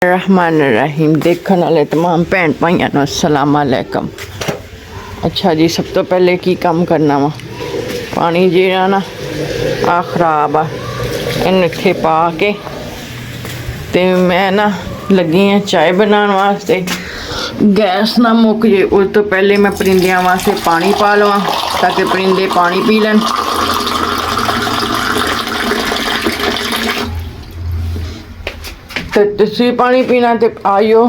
रहमान रहीम देखने वाले तमाम भैन भाइयों को अस्सलाम वालेकुम। अच्छा जी, सब तो पहले की काम करना वा, पानी जिहड़ा ना आ खराब आ, इन्हूं इत्थे पा के ते मैं ना लगी हाँ चाय बनाने वास्ते। गैस ना मुक जे उस तो पहले मैं परिंदियां वास्ते पानी पा लवां ताकि परिंदे पानी पी लैन। तो तुसी पानी पीना तो आइयो,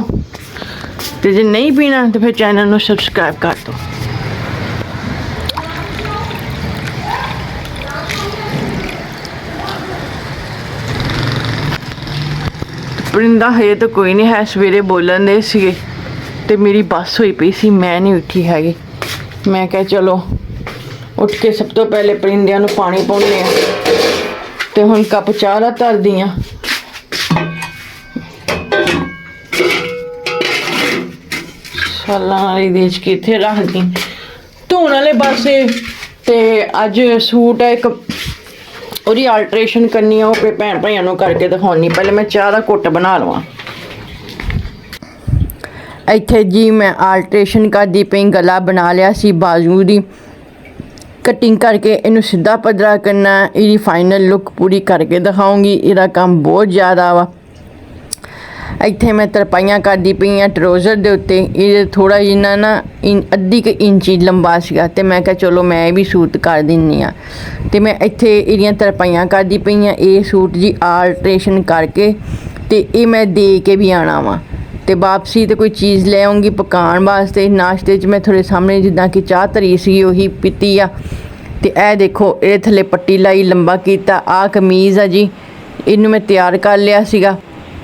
तो जे नहीं पीना तो फिर चैनल को सबसक्राइब कर दो। परिंदा है तो कोई नहीं है, सवेरे बोलन दे सीगे ते मेरी बस हुई पई सी, मैं नहीं उठी हैगी। मैं क्या चलो उठ के सब तो पहले परिंदियां नूं पानी पाउणे आ ते हुण कप चाह दा धर दी आ। सालां वाली देच के इत्थे रख दी धोण वाले पासे। ते अज सूट है एक ਉਹਦੀ आल्ट्रेशन करनी है, वो भैन भाइयों को करके दिखानी। पहले मैं चाह का घुट बना लवां। इत्थे जी मैं आल्ट्रेशन करदी पई, गला बना लिया सी, बाजू की कटिंग करके इनू सीधा पदरा करना। इसकी फाइनल लुक पूरी करके दिखाऊंगी। इसका काम बहुत ज़्यादा वा। इत्थे मैं तरपाइयां करदी पई हाँ ट्राउज़र दे उत्ते। ये थोड़ा जिन्ना ना अद्धी क इंची लंबा सीगा ते मैं कहा चलो मैं भी सूट कर दिन्नी आ। ते मैं इत्थे इहदियां तरपाइयां करदी पई हाँ। ये सूट जी आल्ट्रेशन करके ते ये मैं दे के भी आना वा ते वापसी ते कोई चीज़ ले आऊँगी पकाने वास्ते। नाश्ते च मैं थोड़े सामने जिद्दां कि चाह धरी सी उही पीती आ। ते ए देखो ये थल्ले पट्टी लाई लंबा कीता। आ कमीज़ आ जी, इनू मैं तैयार कर लिया सीगा।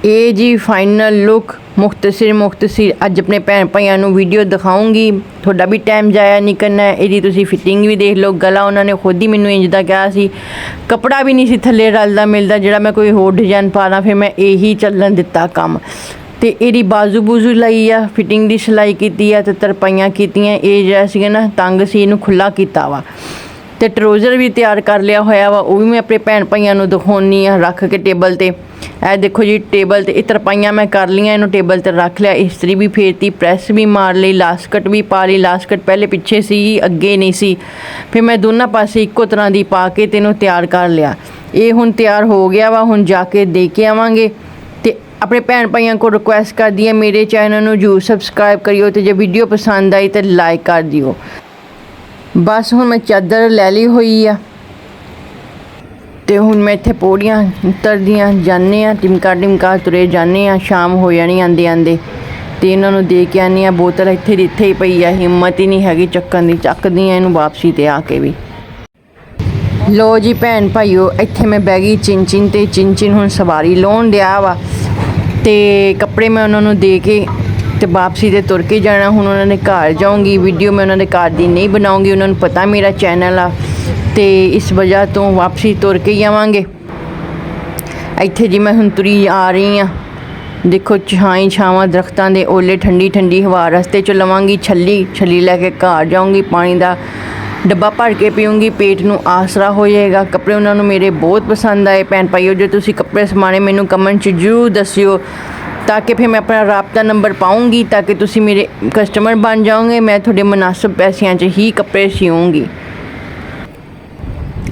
ये जी फाइनल लुक मुख्तसर अज अपने भैन भाइयों को वीडियो दिखाऊंगी। थोड़ा भी टाइम जाया नहीं करना है। यदि तुसी फिटिंग भी देख लो, गला उन्होंने खुद ही मैनू इंज दा कहा सी, कपड़ा भी नहीं सी थल्ले रलदा मिलदा जिहड़ा मैं कोई होर डिजाइन पाना, फिर मैं यही चलन दिता काम। ते इहदी बाजू बूजू लाई आ, फिटिंग दी सिलाई कीती आ ते तरपाइयां कीतियां। ये जिहड़ा सीगा ना तंग सी, इहनूं खुला कीता वा ते ट्राउज़र भी तैयार कर लिया होया वा। वो भी मैं अपने भैन भाइयों को दिखाउणी आ रख के टेबल ते। ए देखो जी टेबल ते तरपाइयां मैं कर लियां, इन्हूं टेबल ते रख लिया। इस्त्री भी फेरती, प्रैस भी मार ली, लास्कट भी पा ली। लास्कट पहले पिछे सी, अगे नहीं सी, फिर मैं दोनों पासे इक्को तरह की पा के इन्हूं तैयार कर लिया। ये हुण तैयार हो गया वा, हुण जाके दे के आवांगे। ते अपने भैन भाइयों को रिक्वेस्ट कर दी है मेरे चैनल को जरूर सबसक्राइब करियो ते जे वीडियो पसंद आई तो लाइक कर दियो। बस हुण मैं चादर लै ली हुई आ ते हुण मैं इत्थे पौड़ियां उतरदियां जाने आ, टिमका तुरे जाने आ। शाम हो जानी आंदे आंदे ते इन्हां नूं दे के आनी आ। बोतल इत्थे दी इत्थे ही पई आ, हिम्मत ही नहीं हैगी चक्कन दी। चकदी आ इनूं वापसी ते आके भी। लो जी भैन भाईओ, इत्थे मैं बह गई चिंचिन ते चिंचिन हुण सवारी लाउण दिया वा ते कपड़े मैं उन्हां नूं दे के ते वापसी ते तुर के जाना। हुण उन्होंने घर जाऊँगी, वीडियो मैं उन्होंने घर दी नहीं बनाऊँगी। उन्होंने पता मेरा चैनल आ ते इस वजह तो वापसी तुर के ही आवांगे। इत्थे जी मैं हुण तुरी आ रही हाँ। देखो छाई छावां दरख्तां दे, ओले ठंडी ठंडी हवा रस्ते च लवांगी। छली लैके घर जाऊँगी, पानी का डब्बा भर के पीऊँगी, पेट नूं आसरा हो जाएगा। कपड़े उन्होंने मेरे बहुत पसंद आए। भैन भाईओ जो तुसी कपड़े समाने मैनू कमेंट च जरूर दस्सिओ ताकि फिर मैं अपना राबता नंबर पाऊँगी ताकि तुसी मेरे कस्टमर बन जाओगे। मैं थोड़े मुनासिब पैसों च ही कपड़े सीऊँगी।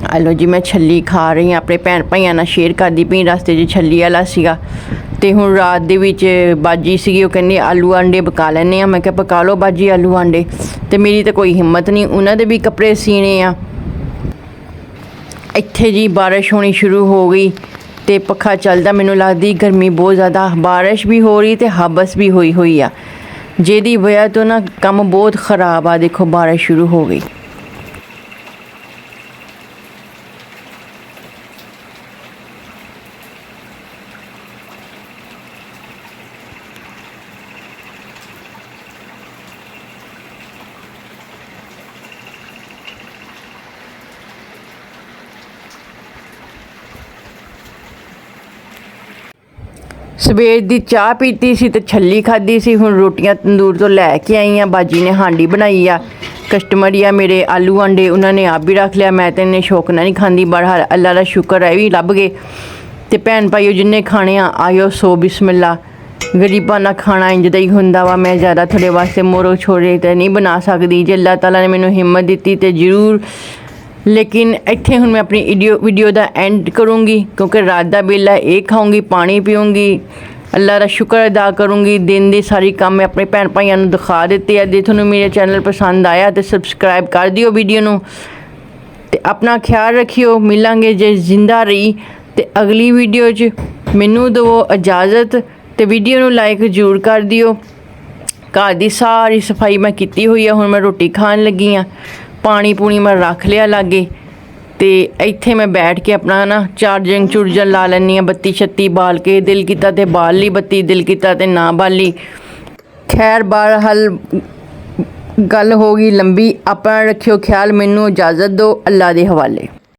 हेलो जी मैं छली खा रही हाँ, अपने भैन भाइयों नाल शेयर करदी पई। रस्ते च छली वाला सीगा ते हुण रात दे विच बाजी सीगी, वो कहंदे आलू आंडे पका लैने आ। मैं कहा पका लो बाजी आलू आंडे, ते मेरी तो कोई हिम्मत नहीं, उन्हां दे भी कपड़े सीने आ। इत्थे जी बारिश होनी शुरू हो गई ते पक्खा चलदा, मैनूं लगदी गर्मी बहुत ज़्यादा। बारिश भी हो रही ते हबस भी होई हुई आ, जिहदी वजह तो ना काम बहुत ख़राब आ। देखो बारिश शुरू हो गई। सवेर की चाह पीती सी ते छली खाधी सी। हुण रोटियां तंदूर तो लैके आई हाँ। बाजी ने हांडी बनाई आ, कस्टमर ही आ मेरे आलू आंडे, उन्होंने आप भी रख लिया। मैं तो इन्ने शौक नाल नहीं खांदी, बड़ा अल्लाह का शुक्र है भी लभ गए। ते भैन भाईओ जिन्ने खाने आ आयो सो बिस्मिल्ला। ਗਰੀਬਾਂ ਦਾ ਖਾਣਾ ਇੰਜ ਦਾ ਹੀ ਹੁੰਦਾ ਵਾ। ਮੈਂ ਜ਼ਿਆਦਾ ਤੁਹਾਡੇ ਵਾਸਤੇ ਮੋਰੋ ਛੋਰੇ ਤਾਂ ਨਹੀਂ ਬਣਾ ਸਕਦੀ। ਜੇ ਅੱਲਾਹ ਤਾਲਾ ਨੇ ਮੈਨੂੰ ਹਿੰਮਤ ਦਿੱਤੀ ਤੇ ਜ਼ਰੂਰ। ਲੇਕਿਨ ਇੱਥੇ ਹੁਣ ਮੈਂ ਆਪਣੀ ਵੀਡੀਓ ਦਾ ਐਂਡ ਕਰੂੰਗੀ, ਕਿਉਂਕਿ ਰਾਤ ਦਾ ਵੇਲਾ ਇਹ ਖਾਊਂਗੀ, ਪਾਣੀ ਪੀਊਂਗੀ, ਅੱਲਾ ਦਾ ਸ਼ੁਕਰ ਅਦਾ ਕਰੂੰਗੀ। ਦਿਨ ਦੀ ਸਾਰੀ ਕੰਮ ਮੈਂ ਆਪਣੇ ਭੈਣ ਭਾਈਆਂ ਨੂੰ ਦਿਖਾ ਦਿੱਤੇ ਆ। ਜੇ ਤੁਹਾਨੂੰ ਮੇਰਾ ਚੈਨਲ ਪਸੰਦ ਆਇਆ ਤਾਂ ਸਬਸਕ੍ਰਾਈਬ ਕਰ ਦਿਓ ਵੀਡੀਓ ਨੂੰ, ਤੇ ਆਪਣਾ ਖਿਆਲ ਰੱਖਿਓ। ਮਿਲਾਂਗੇ ਜੇ ਜ਼ਿੰਦਾ ਰਹੀ ਤੇ ਅਗਲੀ ਵੀਡੀਓ 'ਚ। ਮੈਨੂੰ ਦਿਓ ਇਜਾਜ਼ਤ ਤੇ ਵੀਡੀਓ ਨੂੰ ਲਾਈਕ ਜ਼ਰੂਰ ਕਰ ਦਿਓ। ਘਰ ਦੀ ਸਾਰੀ ਸਫਾਈ ਮੈਂ ਕੀਤੀ ਹੋਈ ਆ। ਹੁਣ ਮੈਂ ਰੋਟੀ ਖਾਣ ਲੱਗੀ ਹਾਂ। ਪਾਣੀ ਪੂਣੀ ਮੈਂ ਰੱਖ ਲਿਆ ਲਾਗੇ, ਤੇ ਇੱਥੇ ਮੈਂ ਬੈਠ ਕੇ ਆਪਣਾ ਨਾ ਚਾਰਜਿੰਗ ਚੁਰਜਨ ਲਾ ਲੈਂਦੀ ਹਾਂ। ਬੱਤੀ ਛੱਤੀ ਬਾਲ ਕੇ, ਦਿਲ ਕੀਤਾ ਤੇ ਬਾਲ ਲਈ ਬੱਤੀ, ਦਿਲ ਕੀਤਾ ਤੇ ਨਾ ਬਾਲੀ। ਖੈਰ ਬਹਰਹਾਲ ਗੱਲ ਹੋ ਗਈ ਲੰਬੀ। ਆਪਣਾ ਰੱਖਿਓ ਖਿਆਲ। ਮੈਨੂੰ ਇਜਾਜ਼ਤ ਦਿਓ। ਅੱਲਾ ਦੇ ਹਵਾਲੇ।